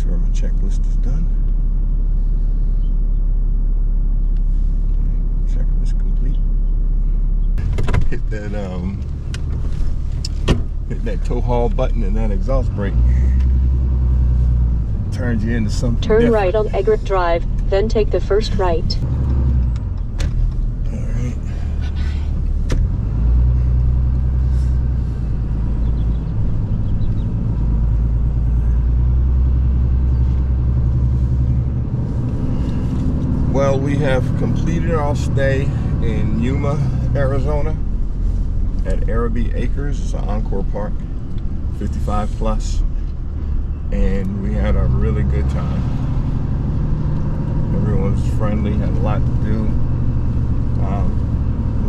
sure my checklist is done. Okay, checklist complete. Hit that tow haul button and that exhaust brake. Turns you into something Turn different. right on Egret Drive, then take the first right. Alright. Well, we have completed our stay in Yuma, Arizona at AFB Acres. It's an Encore Park, 55 plus. And we had a really good time. Everyone was friendly, had a lot to do.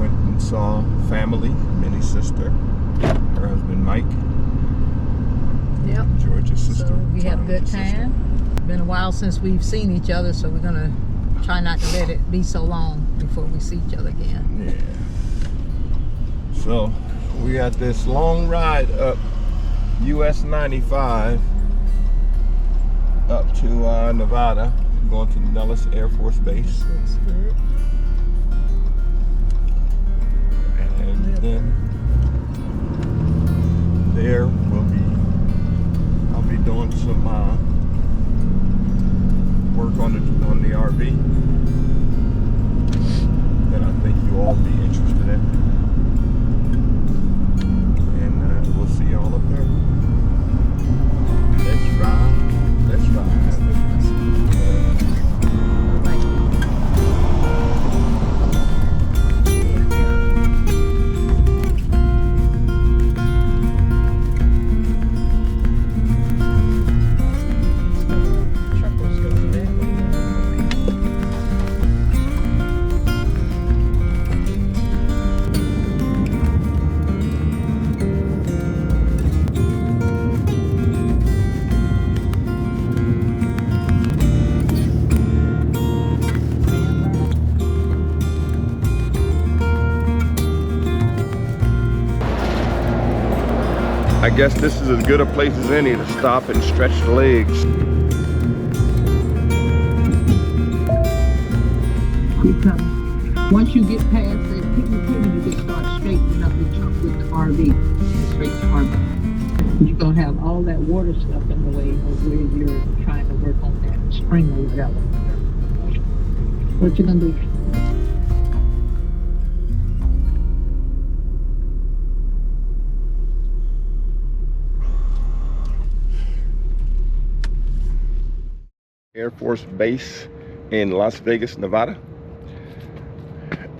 Went and saw family, Minnie's sister, her husband Mike, Yep. George's sister. So we had a good George's sister. time. Been a while since we've seen each other, so we're gonna try not to let it be so long before we see each other again. Yeah. So we got this long ride up US 95 up to Nevada, going to Nellis Air Force Base. Looks good. And then there I'll be doing some work on the RV that I think you all be interested in. And we'll see y'all up there. Let's ride. Let's ride. I guess this is as good a place as any to stop and stretch the legs. Keep coming. Once you get past that picnic table, you can start straightening up with the RV. Straight to RV. You're gonna have all that water stuff in the way of where you're trying to work on that spring or whatever. What you gonna do? Air Force Base in Las Vegas, Nevada.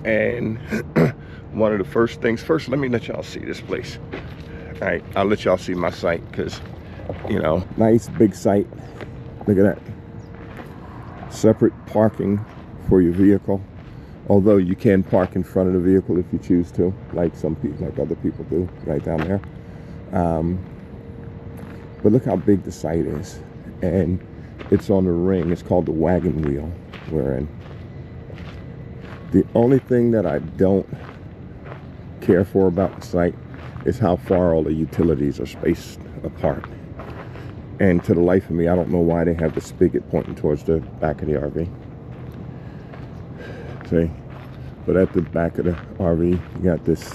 And one of the first things, let me let y'all see this place. All right, I'll let y'all see my site because, you know, nice big site. Look at that. Separate parking for your vehicle. Although you can park in front of the vehicle if you choose to, like some people, like other people do, right down there. But look how big the site is. And it's on the ring. It's called the wagon wheel we're in. The only thing that I don't care for about the site is how far all the utilities are spaced apart. And to the life of me, I don't know why they have the spigot pointing towards the back of the RV. See? But at the back of the RV, you got this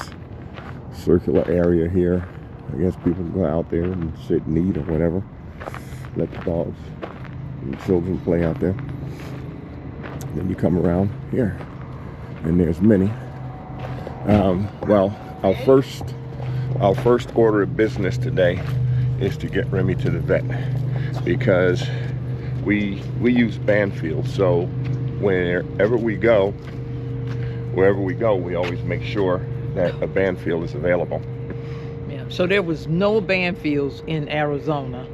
circular area here. I guess people can go out there and sit and eat or whatever. Let the dogs and children play out there. Then you come around here, and there's Minnie. Well, our first order of business today is to get Remy to the vet, because we use Banfield. So wherever we go, we always make sure that a Banfield is available. So there was no Banfields in Arizona.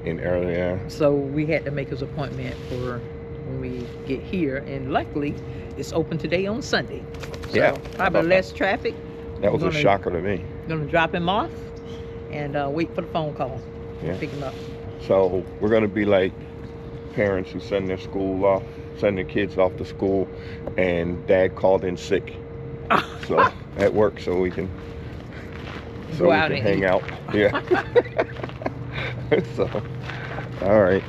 So we had to make his appointment for when we get here, and luckily it's open today on Sunday. So yeah, probably less traffic. That was a shocker to me. Gonna drop him off and wait for the phone call. Yeah. Pick him up. So we're gonna be like parents who send their kids off to school, and dad called in sick. So at work, so we can hang out. Yeah. So, all right.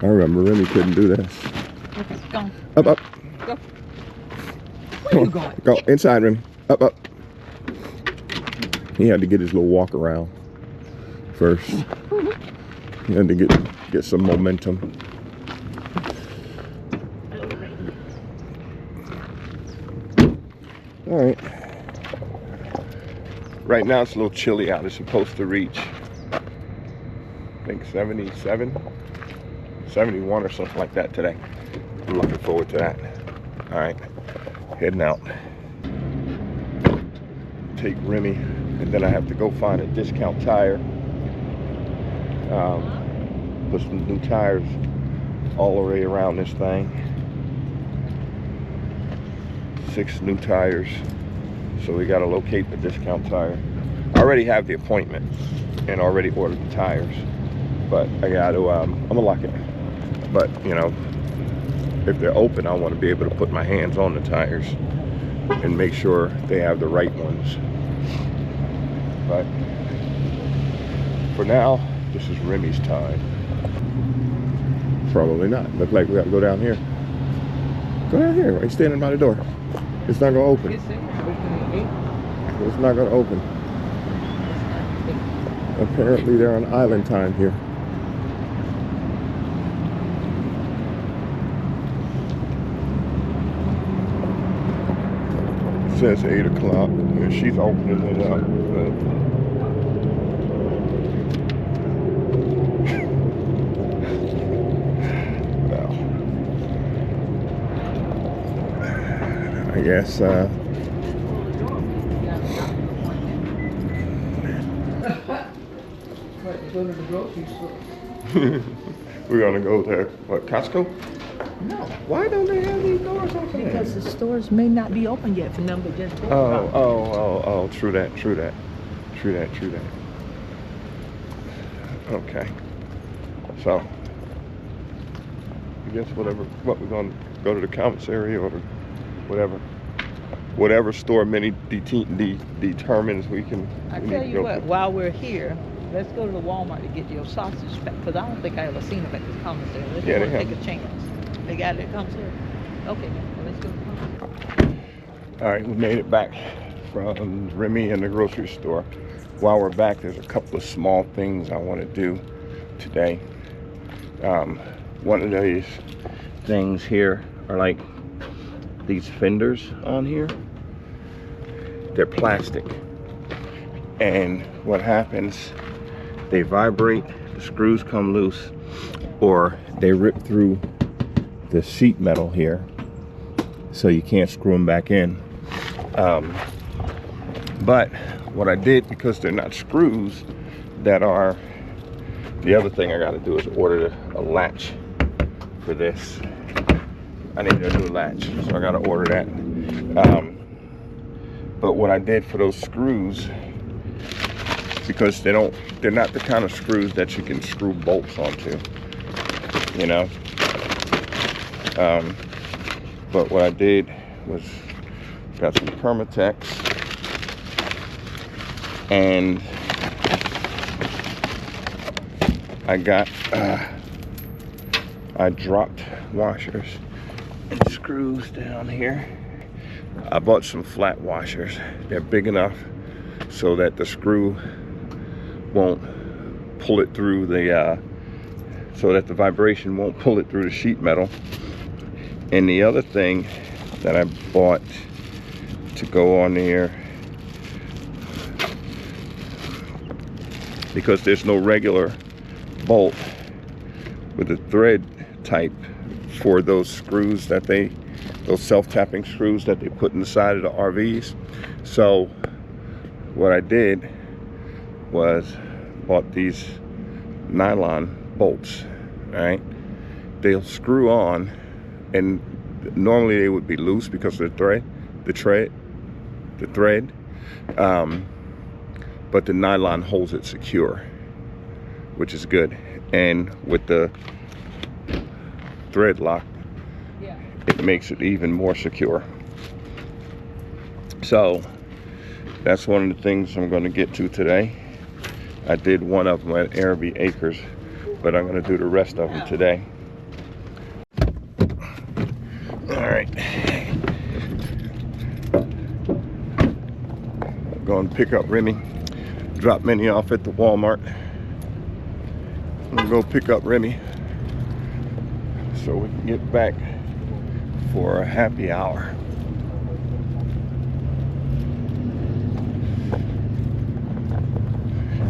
I remember Remy couldn't do this. Okay, go on. Up, up. Go. Come Where you on. going? Go inside, Remy. Up, up. He had to get his little walk around first. He had to get some momentum. All right. Right now it's a little chilly out. It's supposed to reach, I think 77, 71 or something like that today. I'm looking forward to that. All right, heading out. Take Remy, and then I have to go find a discount tire. Put some new tires all the way around this thing. 6 new tires. So we got to locate the discount tire. I already have the appointment and already ordered the tires, but I got to, I'm gonna lock it. But you know, if they're open, I want to be able to put my hands on the tires and make sure they have the right ones. But for now, this is Remy's time. Probably not. Look like we got to go down here. Go down here. Why are you standing by the door? It's not gonna open. It's not gonna open. Apparently they're on island time here. It says 8 o'clock and she's opening it up. Well, I guess Go to the grocery store. we're gonna go to what, Costco? No, Why don't they have these doors open? because the stores may not be open yet for them to just go. Oh, true that. Okay. So, I guess what we're gonna go to the commissary or whatever store Minnie determines we can. I we need tell to you go what, to. while we're here, let's go to the Walmart to get your sausage pack, because I don't think I ever seen them at this commissary. Let's Yeah, go they and take have. a chance. They got it at commissary? Okay, well, let's go to the commissary. All right, we made it back from Remy in the grocery store. While we're back, there's a couple of small things I want to do today. One of these things here are like these fenders on here. They're plastic. And what happens, they vibrate, the screws come loose, or they rip through the sheet metal here, so you can't screw them back in. But what I did, because they're not screws that are, the other thing I got to do is order a latch for this. I need a new latch, so I got to order that. But what I did for those screws, because they're not the kind of screws that you can screw bolts onto, you know. But what I did was got some Permatex, and I dropped washers and screws down here. I bought some flat washers. They're big enough so that the screw won't pull it through the so that the vibration won't pull it through the sheet metal. And the other thing that I bought to go on there, because there's no regular bolt with a thread type for those screws that those self-tapping screws that they put in the side of the RVs. So what I did was bought these nylon bolts. All right, they'll screw on, and normally they would be loose because of the thread, but the nylon holds it secure, which is good. And with the thread lock, it makes it even more secure. So that's one of the things I'm going to get to today. I did one of them at Airbnb Acres, but I'm going to do the rest of them today. Going to pick up Remy, drop Minnie off at the Walmart. I'm gonna go pick up Remy so we can get back for a happy hour.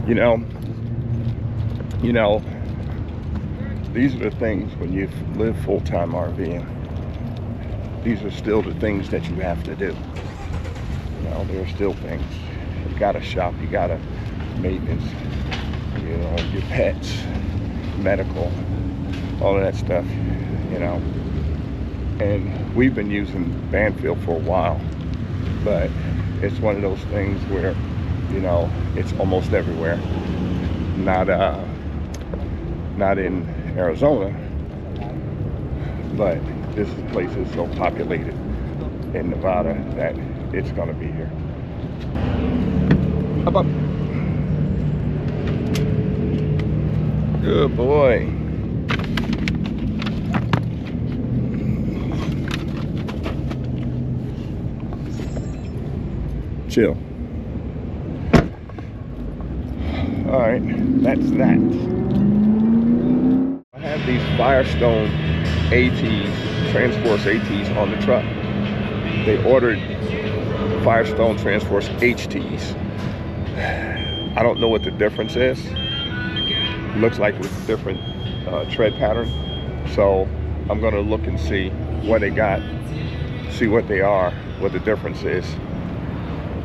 You know, these are the things when you live full-time RVing. These are still the things that you have to do. You know, there are still things. You gotta shop, you gotta maintenance, you know, your pets, medical, all of that stuff, you know. And we've been using Banfield for a while, but it's one of those things where, you know, it's almost everywhere. Not in Arizona, but this place is so populated in Nevada that it's gonna be here. Up, up. Good boy. Chill. All right, that's that. I have these Firestone ATs, Transforce ATs on the truck. They ordered Firestone Transforce HTs. I don't know what the difference is. Looks like it's a different tread pattern. So I'm gonna look and see what they got, see what they are, what the difference is.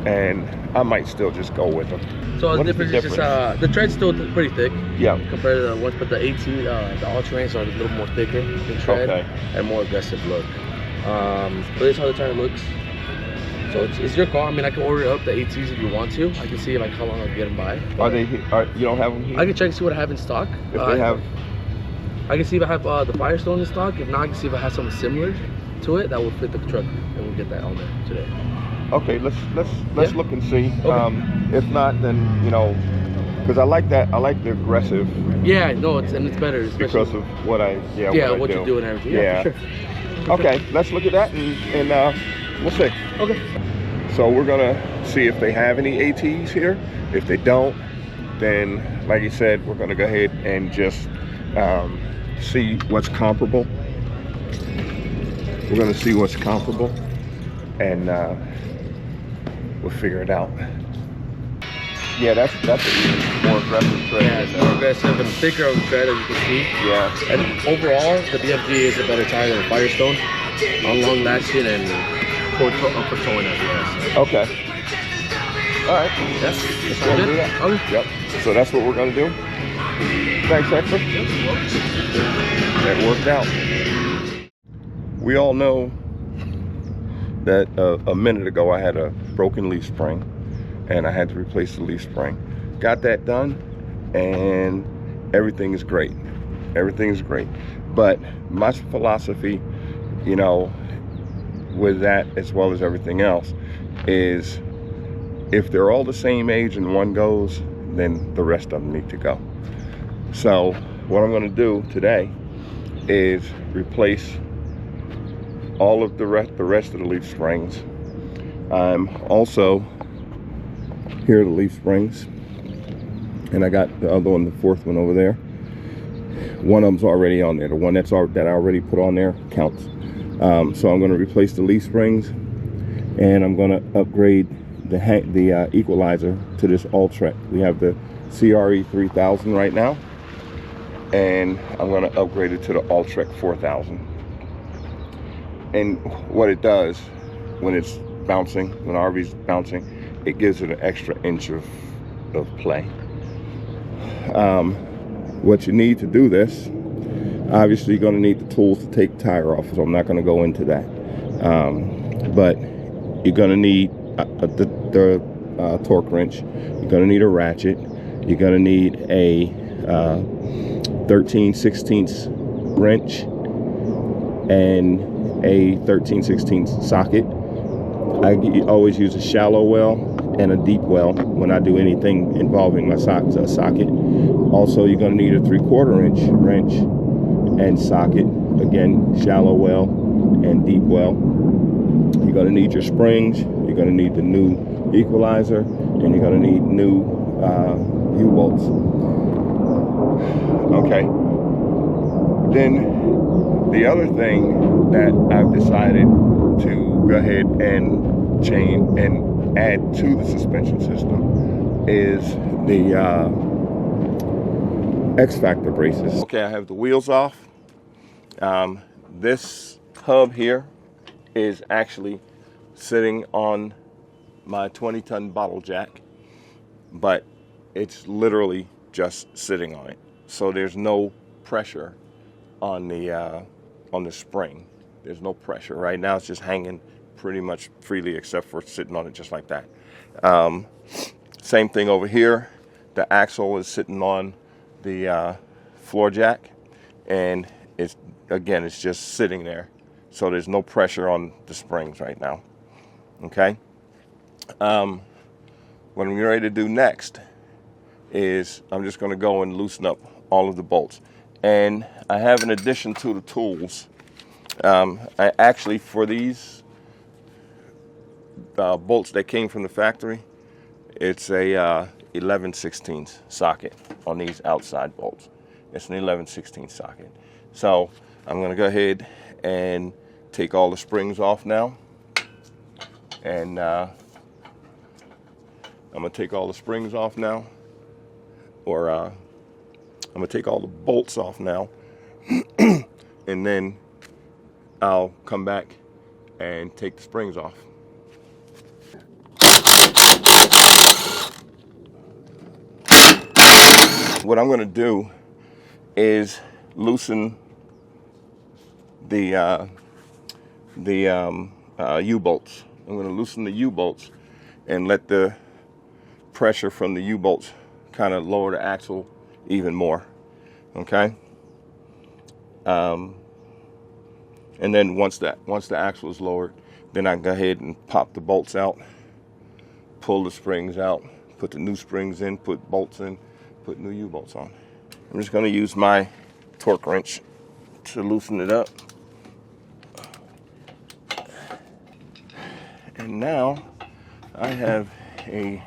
And I might still just go with them. So the difference is just the tread's still pretty thick. Yeah. Compared to the ones, but the AT, the all terrains are a little more thicker in tread and more aggressive look. But this is how the tire looks. So it's your car. I mean, I can order up the ATs if you want to. I can see like how long I can get them by. Are they? You don't have them here? I can check and see what I have in stock. If they have, I can see if I have the Firestone in stock. If not, I can see if I have something similar to it that will fit the truck, and we'll get that on there today. Okay, let's look and see. Okay. If not, then you know, because I like that. I like the aggressive. Yeah, no, it's better Because of what I what you do and everything. Yeah, for sure. Okay, let's look at that and we'll see. Okay. So we're gonna see if they have any ATs here. If they don't, then like you said, we're gonna go ahead and just see what's comparable. We're gonna see what's comparable, and we'll figure it out. Yeah, that's a more aggressive tread. Yeah, it's more aggressive and thicker of the tread, as you can see. Yeah. And overall, the BFG is a better tire than the Firestone on long lasting and for towing as well. So. Okay. All right. Yes. Let's go do that. Okay. Yep. So that's what we're gonna do. Thanks, Hector. That worked out. We all know that a minute ago I had a broken leaf spring and I had to replace the leaf spring. Got that done and everything is great. Everything is great. But my philosophy, you know, with that as well as everything else is if they're all the same age and one goes, then the rest of them need to go. So what I'm going to do today is replace all of the rest of the leaf springs. I'm also here are the leaf springs, and I got the other one, the fourth one over there. One of them's already on there. The one that I already put on there counts. So I'm going to replace the leaf springs, and I'm going to upgrade the equalizer to this All-Trek. We have the CRE 3000 right now, and I'm going to upgrade it to the All-Trek 4000. And what it does when it's bouncing, when RV's bouncing, it gives it an extra inch of play. What you need to do this, obviously you're going to need the tools to take the tire off, so I'm not going to go into that. But you're going to need the torque wrench. You're going to need a ratchet. You're going to need a 13/16 wrench and a 13/16 socket. I always use a shallow well and a deep well when I do anything involving my socket. Also, you're going to need a 3/4 inch wrench and socket. Again, shallow well and deep well. You're going to need your springs. You're You're going to need the new equalizer, and you're going to need new U-bolts. Okay. Then the other thing that I've decided to go ahead and change and add to the suspension system is the X-Factor braces. Okay, I have the wheels off. This hub here is actually sitting on my 20-ton bottle jack, but it's literally just sitting on it. So there's no pressure on the spring. There's no pressure. Right now it's just hanging pretty much freely, except for sitting on it just like that. Same thing over here. The axle is sitting on the floor jack, and it's just sitting there. So there's no pressure on the springs right now. Okay. What I'm ready to do next is I'm just going to go and loosen up all of the bolts. And I have, in addition to the tools, I actually, for these bolts that came from the factory, it's a 11/16 socket on these outside bolts. It's an 11/16 socket. So I'm going to go ahead and take all the springs off now. And I'm going to take all the springs off now. Or I'm going to take all the bolts off now. And then I'll come back and take the springs off. What I'm going to do is loosen the U-bolts. I'm going to loosen the U-bolts and let the pressure from the U-bolts kind of lower the axle even more. Okay. And then once the axle is lowered, then I can go ahead and pop the bolts out, pull the springs out, put the new springs in, put bolts in, put new U-bolts on. I'm just going to use my torque wrench to loosen it up. And now I have a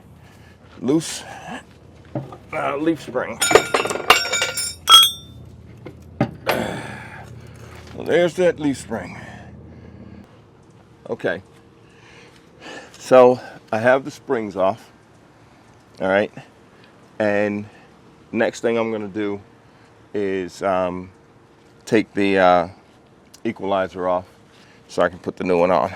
loose leaf spring. Well, there's that leaf spring. Okay, so I have the springs off. All right, and next thing I'm going to do is take the equalizer off so I can put the new one on.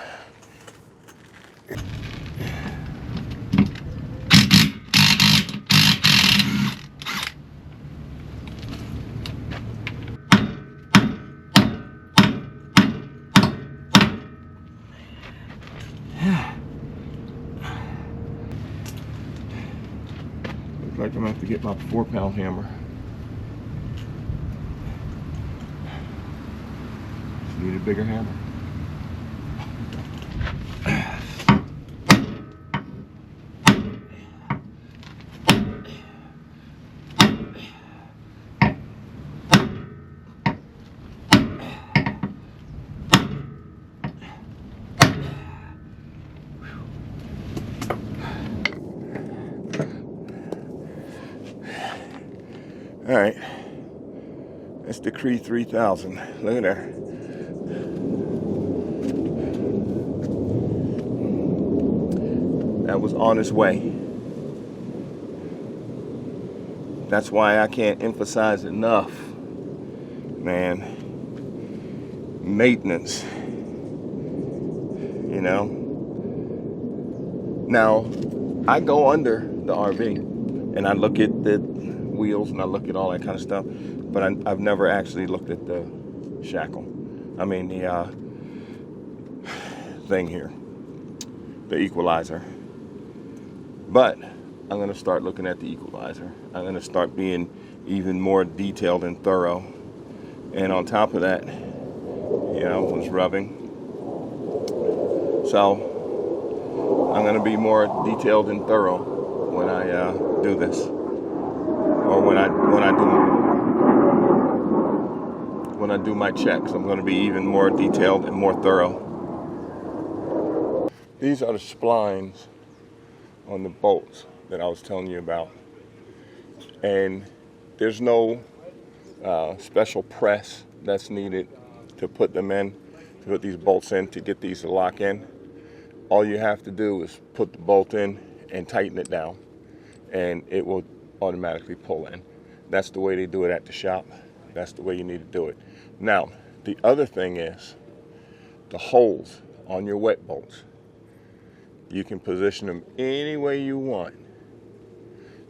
Looks like I'm going to have to get my 4-pound hammer. Just need a bigger hammer. All right, that's the Cree 3000. Look at there. That was on its way. That's why I can't emphasize enough, man, maintenance, you know. Now, I go under the RV and I look at the wheels and I look at all that kind of stuff, but I've never actually looked at the shackle. I mean the thing here, the equalizer. But I'm going to start looking at the equalizer. I'm going to start being even more detailed and thorough. And on top of that, you know, was rubbing. So I'm going to be more detailed and thorough when I do this. Or when I do my checks, I'm going to be even more detailed and more thorough. These are the splines on the bolts that I was telling you about. And there's no special press that's needed to put them in, to put these bolts in, to get these to lock in. All you have to do is put the bolt in and tighten it down, and it will automatically pull in. That's the way they do it at the shop. That's the way you need to do it. Now, the other thing is the holes on your wet bolts. You can position them any way you want,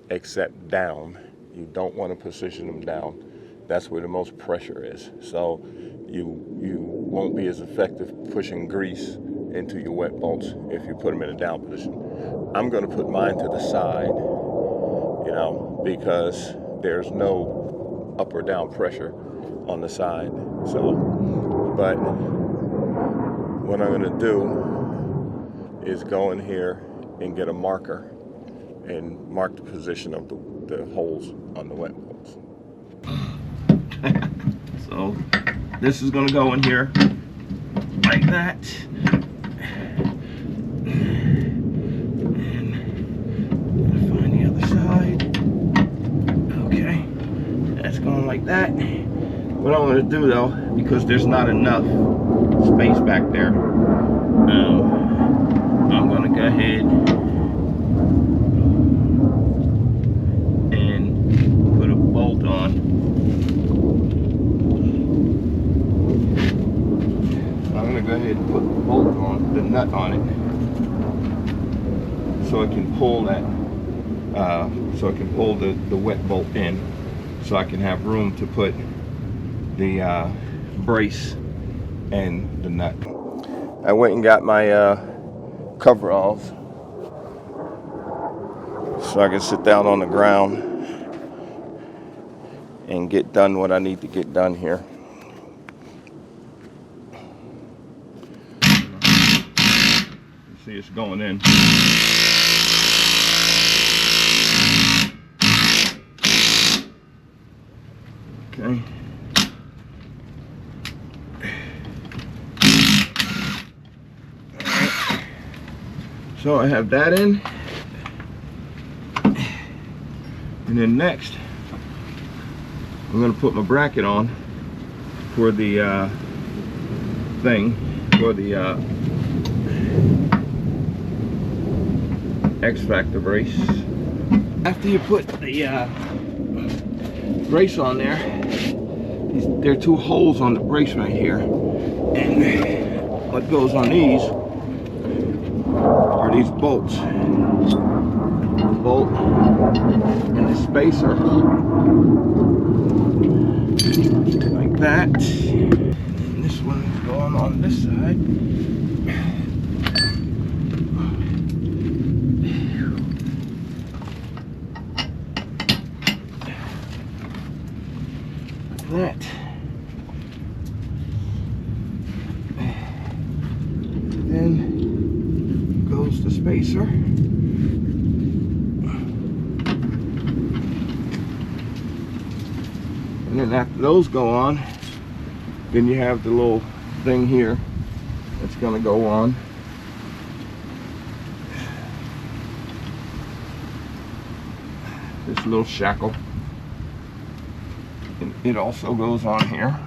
except down. You don't want to position them down. That's where the most pressure is. So you won't be as effective pushing grease into your wet bolts if you put them in a down position. I'm going to put mine to the side, you know, because there's no up or down pressure on the side. So, but what I'm going to do is go in here and get a marker and mark the position of the holes on the wet bolts. So this is going to go in here like that. And find the other side. Okay, that's going like that. What I'm going to do though, because there's not enough space back there, I'm going to go ahead and put a bolt on. I'm going to go ahead and put the bolt on, the nut on it, so it can pull that, so it can pull the wet bolt in, so I can have room to put the brace and the nut. I went and got my coveralls so I can sit down on the ground and get done what I need to get done here. See, it's going in. Okay. So I have that in, and then next I'm going to put my bracket on for the thing, for the X-Factor brace. After you put the brace on there are two holes on the brace right here, and what goes on these are these bolts. The bolt and the spacer, like that. And this one is going on this side. Like that. Then goes the spacer. And then after those go on, then you have the little thing here that's going to go on. This little shackle. And it also goes on here.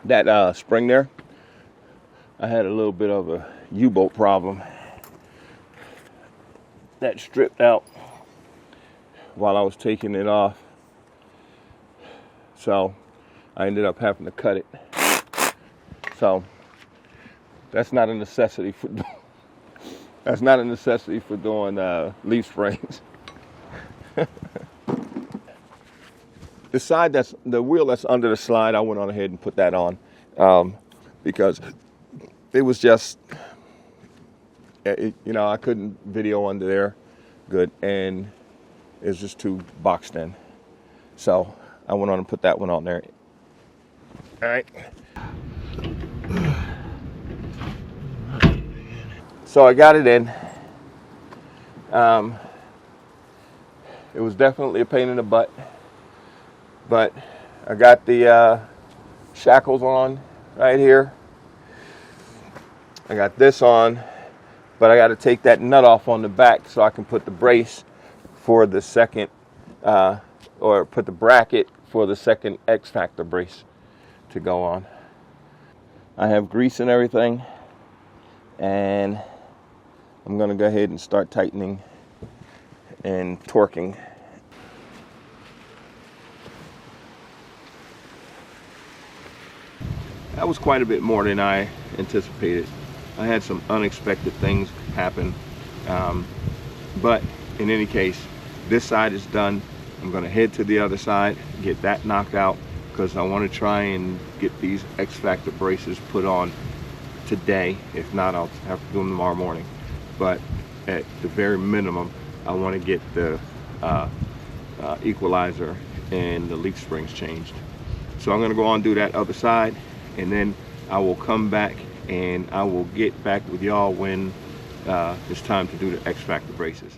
That spring there, I had a little bit of a U-bolt problem that stripped out while I was taking it off, so I ended up having to cut it. So that's not a necessity for doing leaf springs. The side the wheel that's under the slide, I went on ahead and put that on. because it was just, you know, I couldn't video under there good, and it's just too boxed in. So I went on and put that one on there. All right. So I got it in. It was definitely a pain in the butt, but I got the shackles on right here. I got this on, but I got to take that nut off on the back so I can put the brace for the second, or put the bracket for the second X Factor brace to go on. I have grease and everything, and I'm going to go ahead and start tightening and torquing. That was quite a bit more than I anticipated. I had some unexpected things happen, but in any case, this side is done. I'm going to head to the other side, get that knocked out, because I want to try and get these X Factor braces put on today. If not, I'll have to do them tomorrow morning. But at the very minimum, I want to get the equalizer and the leaf springs changed. So I'm going to go on and do that other side, and then I will come back and I will get back with y'all when it's time to do the X Factor braces.